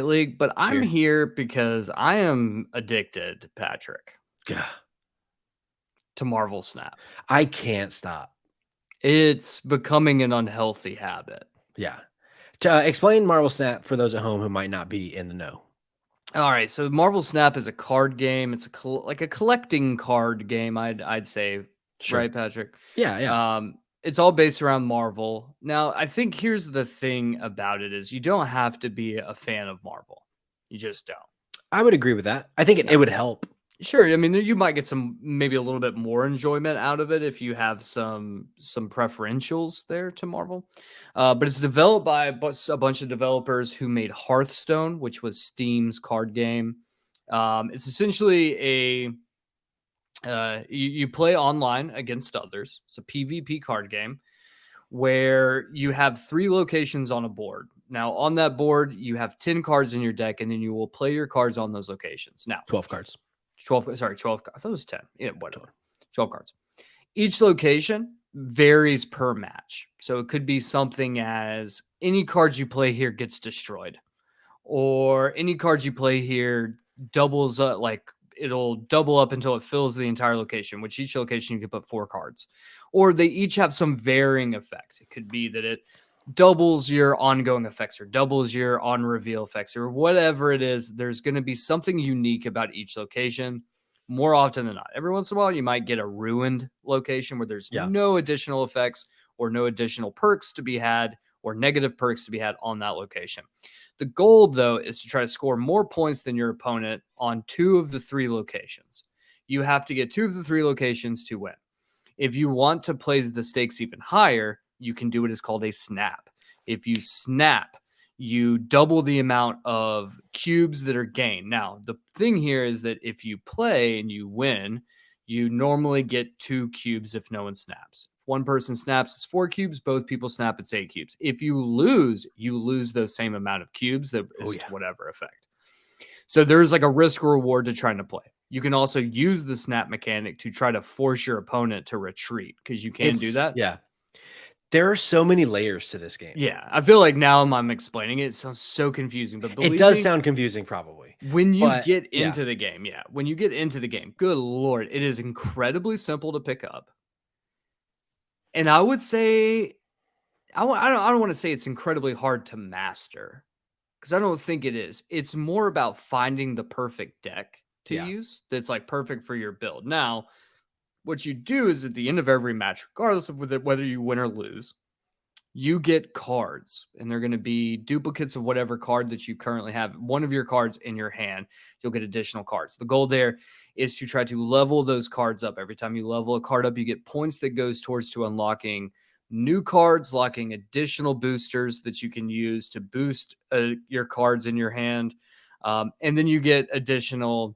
League, but I'm Sure. here because I am addicted, Patrick, Gah. to Marvel Snap. I can't stop. It's becoming an unhealthy habit. Yeah. To explain Marvel Snap for those at home who might not be in the know. All right, so Marvel Snap is a card game. It's like a collecting card game. I'd say, Sure. right, Patrick? Yeah, yeah. It's all based around Marvel. Now, I think here's the thing about it is you don't have to be a fan of Marvel. You just don't. I would agree with that. I think it No. would help. Sure, I mean, you might get some maybe a little bit more enjoyment out of it if you have some preferentials there to Marvel. But it's developed by a bunch of developers who made Hearthstone, which was Steam's card game. It's essentially you play online against others. It's a PvP card game where you have 3 locations on a board. Now, on that board, you have 10 cards in your deck, and then you will play your cards on those locations. Now, 12 cards. 12, sorry, 12. I thought it was 10. Yeah, 12. whatever. 12 cards. Each location varies per match. So it could be something as any cards you play here gets destroyed, or any cards you play here doubles up, like it'll double up until it fills the entire location, which each location you can put 4 cards. Or they each have some varying effect. It could be that it doubles your ongoing effects or doubles your on reveal effects or whatever it is. There's going to be something unique about each location more often than not. Every once in a while, you might get a ruined location where there's Yeah. no additional effects or no additional perks to be had or negative perks to be had on that location. The goal, though, is to try to score more points than your opponent on 2 of the 3 locations. You have to get 2 of the 3 locations to win. If you want to play the stakes even higher, you can do what is called a snap. If you snap, you double the amount of cubes that are gained. Now, the thing here is that if you play and you win, you normally get 2 cubes if no one snaps. If one person snaps, it's 4 cubes. Both people snap, it's 8 cubes. If you lose those same amount of cubes that Oh, is to yeah. whatever effect. So there's like a risk reward to trying to play. You can also use the snap mechanic to try to force your opponent to retreat because you can do that. Yeah. There are so many layers to this game. Yeah, I feel like now I'm explaining it, it sounds so confusing, but It believe does me, sound confusing, probably. when you But get yeah. into the game, yeah, when you get into the game, good lord, it is incredibly simple to pick up. And I would say I don't want to say it's incredibly hard to master because I don't think it is. It's more about finding the perfect deck to Yeah. use that's like perfect for your build. Now, what you do is at the end of every match, regardless of whether you win or lose, you get cards, and they're going to be duplicates of whatever card that you currently have. One of your cards in your hand, you'll get additional cards. The goal there is to try to level those cards up. Every time you level a card up, you get points that goes towards to unlocking new cards, locking additional boosters that you can use to boost your cards in your hand. And then you get additional,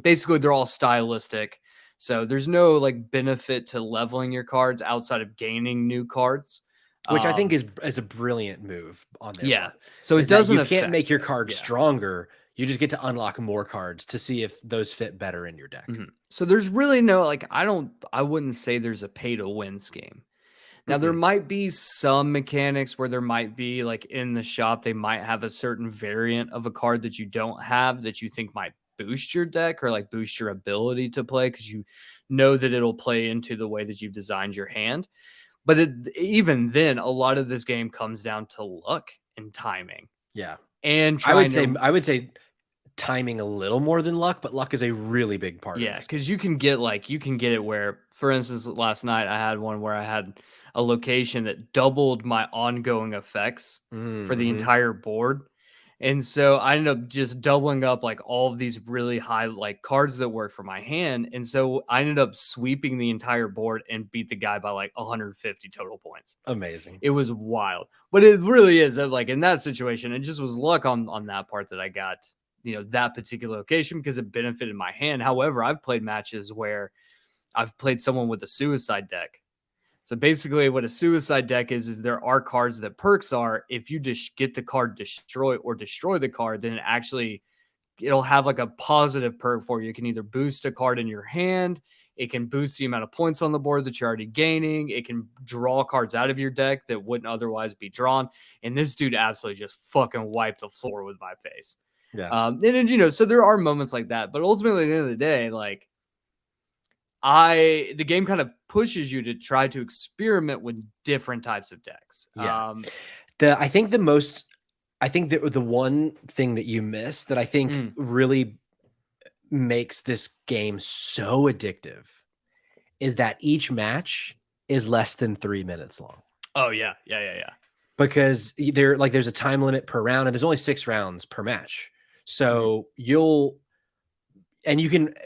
basically they're all stylistic. So there's no like benefit to leveling your cards outside of gaining new cards. Which I think Um, is a brilliant move on their yeah. part. So it Is that doesn't you can't affect make your it. cards Yeah. stronger. You just get to unlock more cards to see if those fit better in your deck. So there's really no like I wouldn't say there's a pay to win scheme. Now there Mm-mm. might be some mechanics where there might be like in the shop they might have a certain variant of a card that you don't have that you think might boost your deck or like boost your ability to play because you know that it'll play into the way that you've designed your hand. But even then, a lot of this game comes down to luck and timing Yeah. and I would trying say to, I would say timing a little more than luck, but luck is a really big part of yeah, this because game. you can get it where, for instance, last night I had one where I had a location that doubled my ongoing effects for the Mm-hmm. entire board. And so I ended up just doubling up like all of these really high like cards that work for my hand. And so I ended up sweeping the entire board and beat the guy by like 150 total points. Amazing. It was wild, but it really is like in that situation, it just was luck on that part that I got, that particular location because it benefited my hand. However, I've played matches where I've played someone with a suicide deck. So basically, what a suicide deck is there are cards that perks are if you just get the card destroy or destroy the card, then it'll have like a positive perk for you. You can either boost a card in your hand, It can boost the amount of points on the board that you're already gaining. It can draw cards out of your deck that wouldn't otherwise be drawn. And this dude absolutely just fucking wiped the floor with my face. Yeah. And so there are moments like that, but ultimately at the end of the day, like the game kind of pushes you to try to experiment with different types of decks. Yeah. I think the one thing that you miss that I think really makes this game so addictive is that each match is less than 3 minutes long. Oh yeah. Because there's a time limit per round, and there's only 6 rounds per match. So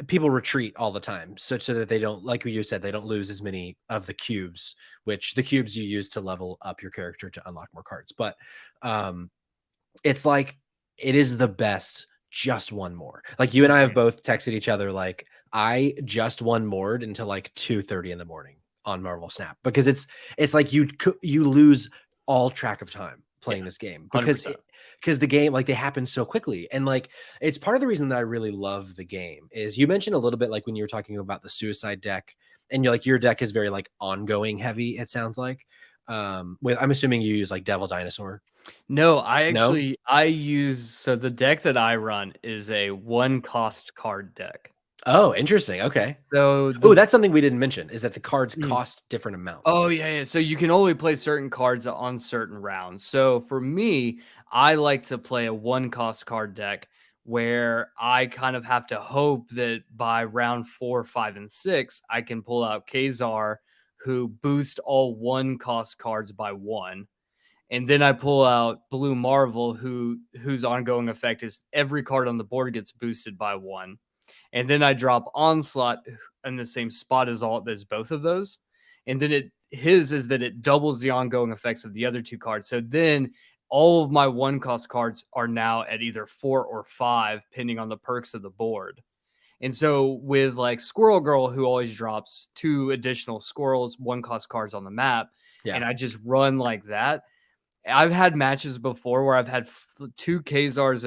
people retreat all the time so that they don't, like you said, they don't lose as many of the cubes, which the cubes you use to level up your character to unlock more cards. But it's like, it is the best. Just one more. Like, you and I have both texted each other, like, I just one more until like 2:30 in the morning on Marvel Snap, because it's like you lose all track of time playing this game, because the game, like, they happen so quickly. And like, it's part of the reason that I really love the game is, you mentioned a little bit, like when you were talking about the suicide deck, and you're like, your deck is very like ongoing heavy, it sounds like. I'm assuming you use like Devil Dinosaur. No, I use, so the deck that I run is a 1-cost card deck. Oh, interesting. Okay. So that's something we didn't mention, is that the cards cost different amounts. Oh yeah. So you can only play certain cards on certain rounds. So for me, I like to play a 1-cost card deck where I kind of have to hope that by round 4, 5, and 6, I can pull out Kazar, who boost all 1-cost cards by 1. And then I pull out Blue Marvel, whose ongoing effect is every card on the board gets boosted by 1. And then I drop Onslaught in the same spot as both of those. And then his is that it doubles the ongoing effects of the other 2 cards. So then all of my 1-cost cards are now at either 4 or 5, depending on the perks of the board. And so with like Squirrel Girl, who always drops 2 additional squirrels, 1-cost cards on the map, and I just run like that. I've had matches before where I've had 2 Kazars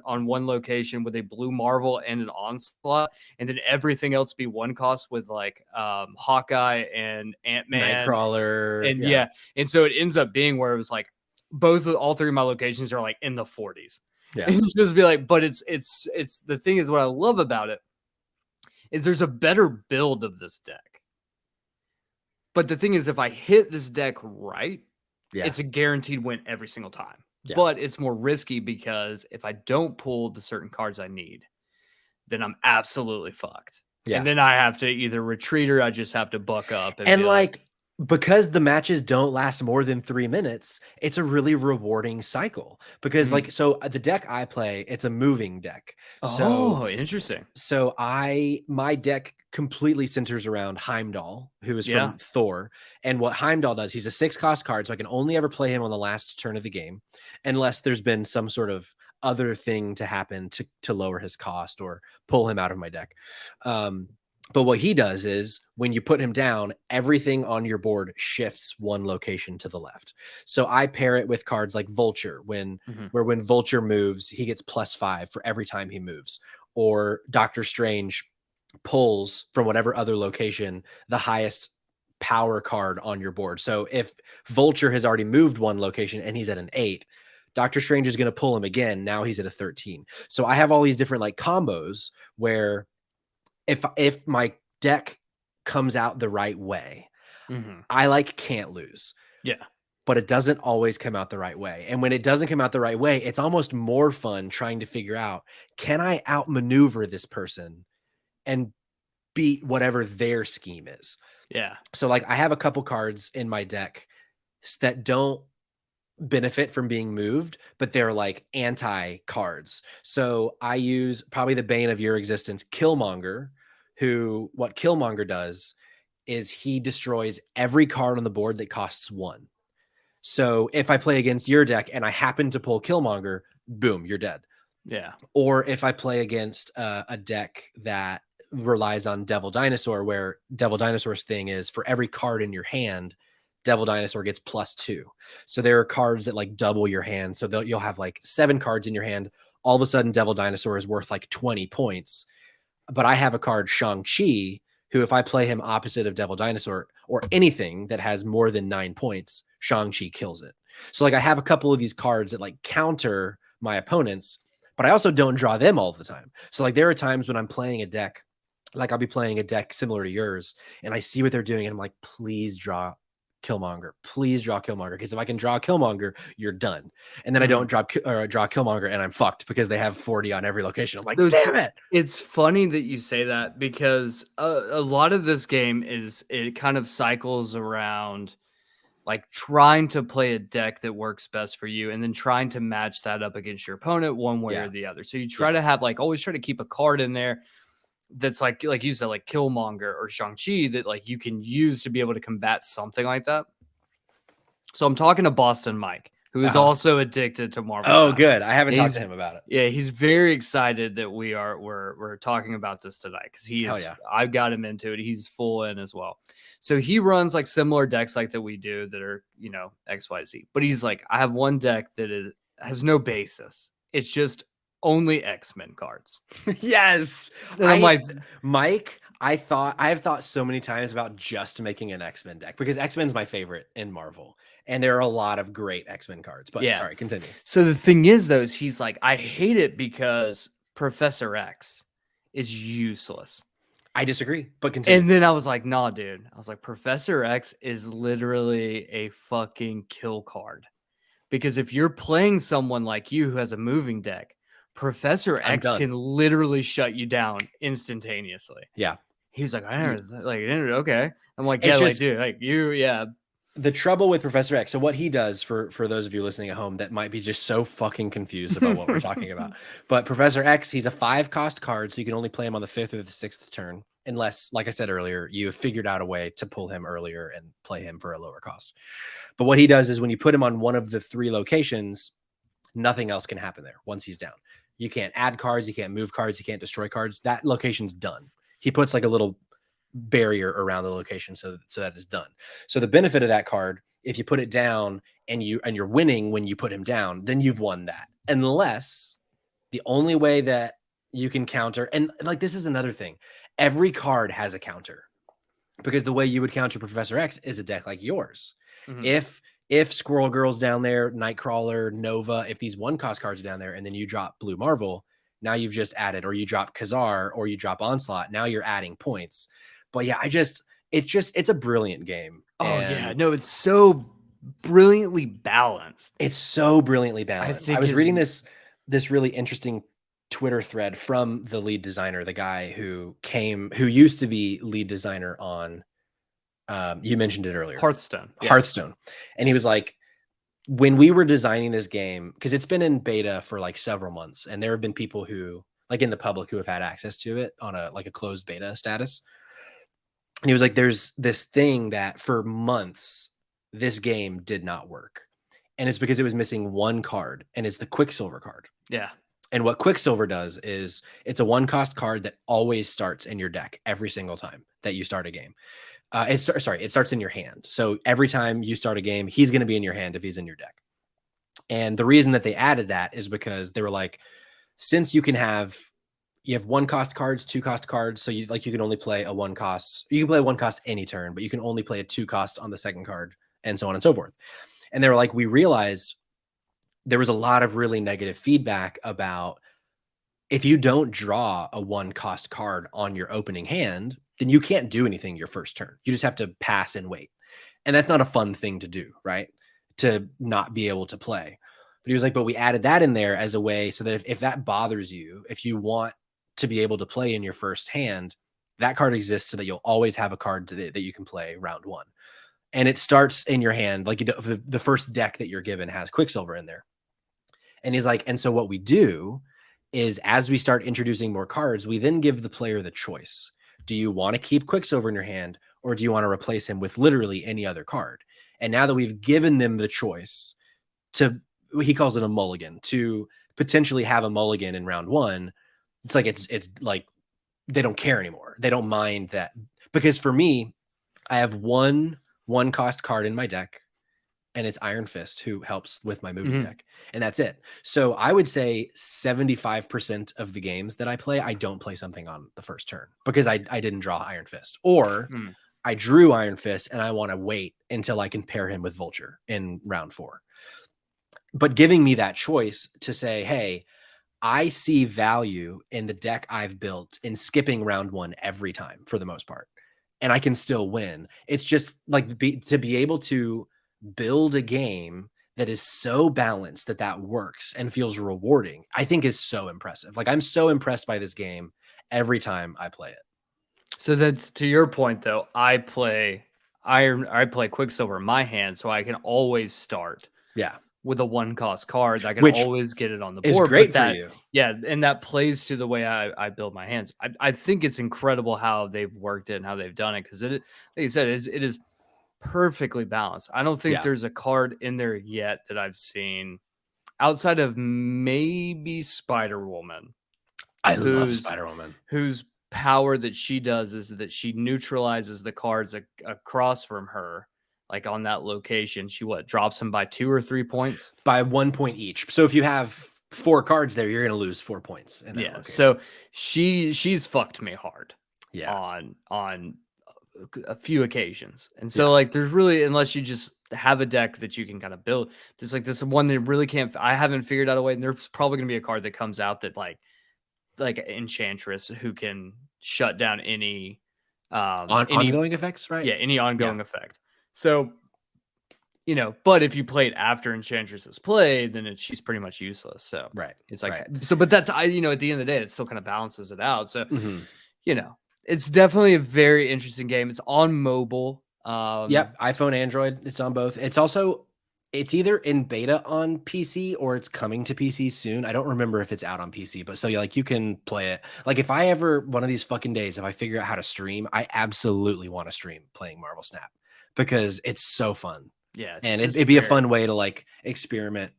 on one location with a Blue Marvel and an Onslaught, and then everything else be 1-cost with like Hawkeye and Ant-Man, Nightcrawler, and and so it ends up being where it was like all 3 of my locations are like in the 40s. Yeah, and just be like, but it's the thing is, what I love about it is there's a better build of this deck. But the thing is, if I hit this deck right, it's a guaranteed win every single time. Yeah. But it's more risky, because if I don't pull the certain cards I need, then I'm absolutely fucked. Yeah. And then I have to either retreat, or I just have to buck up. And like, because the matches don't last more than 3 minutes, it's a really rewarding cycle. Because so the deck I play, it's a moving deck. Oh, interesting. So my deck completely centers around Heimdall, who is from Thor. And what Heimdall does, he's a 6-cost card, so I can only ever play him on the last turn of the game, unless there's been some sort of other thing to happen to lower his cost or pull him out of my deck. But what he does is, when you put him down, everything on your board shifts 1 location to the left. So I pair it with cards like Vulture, when Vulture moves, he gets +5 for every time he moves. Or Doctor Strange pulls from whatever other location the highest power card on your board. So if Vulture has already moved 1 location and he's at an 8, Doctor Strange is going to pull him again. Now he's at a 13. So I have all these different like combos where if my deck comes out the right way, I can't lose. Yeah. But it doesn't always come out the right way. And when it doesn't come out the right way, it's almost more fun trying to figure out, can I outmaneuver this person and beat whatever their scheme is? Yeah. So like, I have a couple cards in my deck that don't benefit from being moved, but they're like anti cards. So I use probably the bane of your existence, Killmonger, what Killmonger does is he destroys every card on the board that costs 1. So if I play against your deck and I happen to pull Killmonger, boom, you're dead. Yeah. Or if I play against a deck that relies on Devil Dinosaur, where Devil Dinosaur's thing is, for every card in your hand, Devil Dinosaur gets +2. So there are cards that like double your hand. So you'll have like 7 cards in your hand. All of a sudden, Devil Dinosaur is worth like 20 points. But I have a card, Shang-Chi, who, if I play him opposite of Devil Dinosaur or anything that has more than 9 points, Shang-Chi kills it. So like I have a couple of these cards that like counter my opponents, but I also don't draw them all the time. So like there are times when I'm playing a deck, like I'll be playing a deck similar to yours, and I see what they're doing, and I'm like, please draw Killmonger. Please draw Killmonger, because if I can draw Killmonger, you're done. And then I don't draw Killmonger, and I'm fucked because they have 40 on every location. I'm like, damn it. It's funny that you say that, because a lot of this game it kind of cycles around like trying to play a deck that works best for you and then trying to match that up against your opponent one way or the other. So you try to have like always try to keep a card in there that's like you said, like Killmonger or Shang-Chi, that like you can use to be able to combat something like that. So I'm talking to Boston Mike, who is also addicted to Marvel. Oh, good. I haven't talked to him about it. Yeah, he's very excited that we're talking about this tonight, because I've got him into it. He's full in as well. So he runs like similar decks like that we do that are, XYZ. But he's like, I have one deck that has no basis. It's just only X-Men cards. Yes. And I'm like, Mike, I've thought so many times about just making an X-Men deck, because X-Men's my favorite in Marvel. And there are a lot of great X-Men cards. But sorry, continue. So the thing is, though, he's like, I hate it because Professor X is useless. I disagree, but continue. And then I was like, nah, dude. I was like, Professor X is literally a fucking kill card. Because if you're playing someone like you who has a moving deck, Professor X can literally shut you down instantaneously. Yeah. He's like, okay. I'm like, yeah, like, dude, like you, The trouble with Professor X, so what he does, for those of you listening at home that might be just so fucking confused about what we're talking about, but Professor X, he's a 5-cost card, so you can only play him on the 5th or the 6th turn, unless, like I said earlier, you have figured out a way to pull him earlier and play him for a lower cost. But what he does is when you put him on one of the 3 locations, nothing else can happen there once he's down. You can't add cards, you can't move cards, you can't destroy cards. That location's done. He puts like a little barrier around the location so that is done. So the benefit of that card, if you put it down and you're winning when you put him down, then you've won that. Unless the only way that you can counter, and like this is another thing, every card has a counter, because the way you would counter Professor X is a deck like yours. If Squirrel Girl's down there, Nightcrawler, Nova, if these 1-cost cards are down there, and then you drop Blue Marvel, now you've just added, or you drop Khazar, or you drop Onslaught, now you're adding points. But yeah, it's a brilliant game. It's so brilliantly balanced. It's so brilliantly balanced. I was reading this really interesting Twitter thread from the lead designer, the guy who used to be lead designer on, you mentioned it earlier, Hearthstone. And he was like, when we were designing this game, because it's been in beta for like several months, and there have been people who, like in the public, who have had access to it on a closed beta status. And he was like, there's this thing that for months, this game did not work. And it's because it was missing one card, and it's the Quicksilver card. Yeah. And what Quicksilver does is it's a 1-cost card that always starts in your deck every single time that you start a game. It starts in your hand. So every time you start a game, he's going to be in your hand if he's in your deck. And the reason that they added that is because they were like, since you have 1-cost cards, 2-cost cards, so you can only play a 1-cost. You can play a 1-cost any turn, but you can only play a 2-cost on the second card, and so on and so forth. And they were like, we realized there was a lot of really negative feedback about, if you don't draw a 1-cost card on your opening hand, then you can't do anything your first turn. You just have to pass and wait. And that's not a fun thing to do, right? To not be able to play. But he was like, but we added that in there as a way so that if that bothers you, if you want to be able to play in your first hand, that card exists so that you'll always have a card that you can play round 1. And it starts in your hand. Like the first deck that you're given has Quicksilver in there. And he's like, and so what we do is, as we start introducing more cards, we then give the player the choice. Do you want to keep Quicksilver in your hand, or do you want to replace him with literally any other card? And now that we've given them the choice to, he calls it a mulligan, to potentially have a mulligan in round 1, it's like they don't care anymore. They don't mind that, because for me, I have one 1-cost card in my deck and it's Iron Fist who helps with my moving Mhm. deck, and that's it. So I would say 75% of the games that I play, I don't play something on the first turn because I didn't draw Iron Fist, or Mm. I drew Iron Fist and I want to wait until I can pair him with Vulture in round 4. But giving me that choice to say, hey, I see value in the deck I've built in skipping round 1 every time for the most part, and I can still win. It's just like to be able to build a game that is so balanced that works and feels rewarding, I think is so impressive. Like, I'm so impressed by this game every time I play it. So that's to your point though. I play Quicksilver in my hand, so I can always start Yeah. with a 1-cost card. I can Which always get it on the is board. But great for you. and that plays to the way I build my hands. I think it's incredible how they've worked it and how they've done it, because like you said, it is perfectly balanced. I don't think Yeah. there's a card in there yet that I've seen outside of maybe Spider-Woman, I love whose Spider-Woman. whose power that she does is that she neutralizes the cards across from her, like on that location. She drops them by 2 or 3 points? By 1 point each. So if you have 4 cards there, you're going to lose 4 points in that Yeah. location. So she's fucked me hard. Yeah. On a few occasions. And so like there's really, unless you just have a deck that you can kind of build, there's like this one that really can't, I haven't figured out a way. And there's probably gonna be a card that comes out that like Enchantress, who can shut down any ongoing effects, right? Yeah, any ongoing effect. So, but if you play it after Enchantress is played, then she's pretty much useless. So right, it's like, right. so, but that's, at the end of the day, it still kind of balances it out. So, Mhm. It's definitely a very interesting game. It's on mobile. Yep, iPhone, Android, it's on both. It's either in beta on PC or it's coming to PC soon. I don't remember if it's out on PC, but so like you can play it. Like, if I ever one of these fucking days, if I figure out how to stream, I absolutely want to stream playing Marvel Snap because it's so fun. Yeah, and it'd be a fun way to like experiment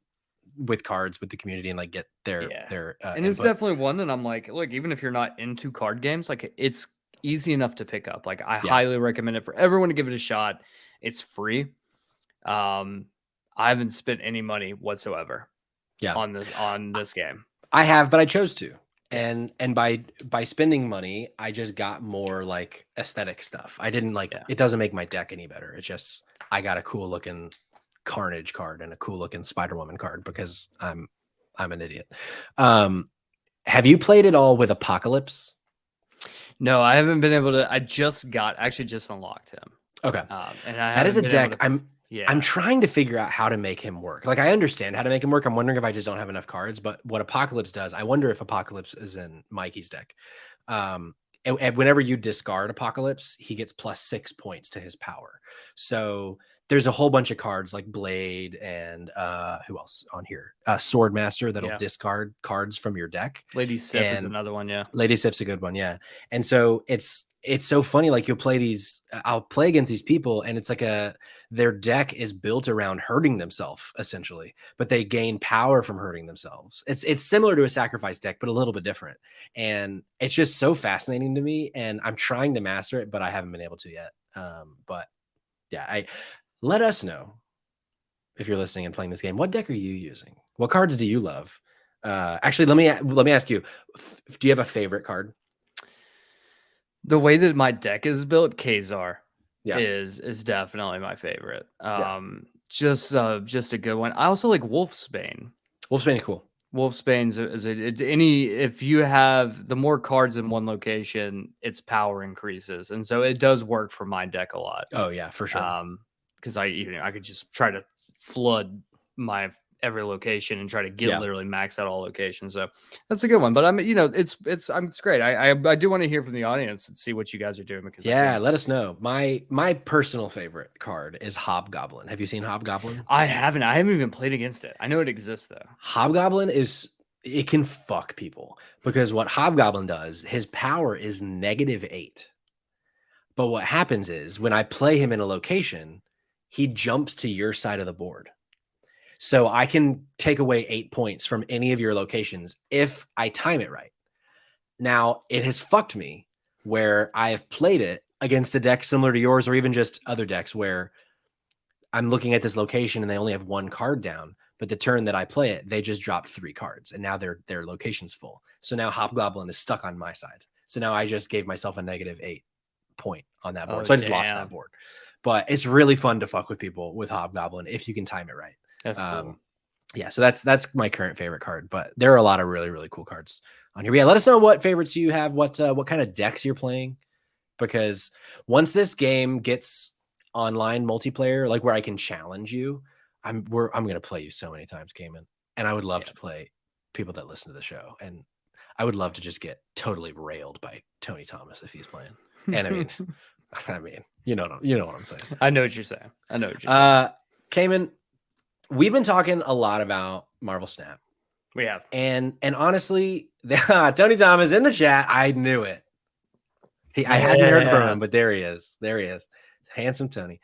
with cards with the community and like get their and it's definitely one that I'm like, look, even if you're not into card games, like it's easy enough to pick up. Like, I highly recommend it for everyone to give it a shot. It's free. I haven't spent any money whatsoever on this game. I have, but I chose to. And by spending money, I just got more like aesthetic stuff. I didn't like it doesn't make my deck any better. It's just I got a cool looking Carnage card and a cool looking Spider-Woman card because I'm an idiot. Have you played it all with Apocalypse? No, I haven't been able to. I just unlocked him. Okay. And that is a deck I'm trying to figure out how to make him work. Like, I understand how to make him work. I'm wondering if I just don't have enough cards, but what Apocalypse does, I wonder if Apocalypse is in Mikey's deck. And whenever you discard Apocalypse, he gets +6 points to his power. So there's a whole bunch of cards like Blade and who else on here? Swordmaster that'll discard cards from your deck. Lady Sif is another one, Lady Sif's a good one, And so it's so funny. Like, I'll play against these people, and it's like their deck is built around hurting themselves essentially, but they gain power from hurting themselves. It's similar to a sacrifice deck, but a little bit different. And it's just so fascinating to me. And I'm trying to master it, but I haven't been able to yet. But yeah, let us know if you're listening and playing this game. What deck are you using? What cards do you love? Actually, let me ask you, do you have a favorite card? The way that my deck is built, Khazar is definitely my favorite. Just a good one. I also like Wolfsbane. Wolfsbane, cool. Wolfsbane's if you have the more cards in one location, its power increases, and so it does work for my deck a lot. Oh yeah, for sure. Because I could just try to flood my every location and try to get literally max out all locations. So that's a good one. But it's great. I do want to hear from the audience and see what you guys are doing, because let us know. My personal favorite card is Hobgoblin. Have you seen Hobgoblin? I haven't even played against it. I know it exists though. Hobgoblin it can fuck people, because what Hobgoblin does, his power is -8. But what happens is when I play him in a location, he jumps to your side of the board. So I can take away 8 points from any of your locations if I time it right. Now, it has fucked me where I have played it against a deck similar to yours, or even just other decks where I'm looking at this location and they only have 1 card down, but the turn that I play it, they just dropped 3 cards and now their location's full. So now Hobgoblin is stuck on my side. So now I just gave myself a -8 point on that board. So I just lost that board. But it's really fun to fuck with people with Hobgoblin if you can time it right. That's cool. Yeah, so that's my current favorite card, but there are a lot of really, really cool cards on here. But yeah, let us know what favorites you have, what kind of decks you're playing, because once this game gets online multiplayer, like where I can challenge you, I'm gonna play you so many times, Cayman, and I would love to play people that listen to the show, and I would love to just get totally railed by Tony Thomas if he's playing. And I mean, you know what I'm saying. I know what you're saying. Cayman, we've been talking a lot about Marvel Snap. We have. And honestly, Tony Thomas in the chat, I knew it. I hadn't heard from him, but there he is. Handsome Tony.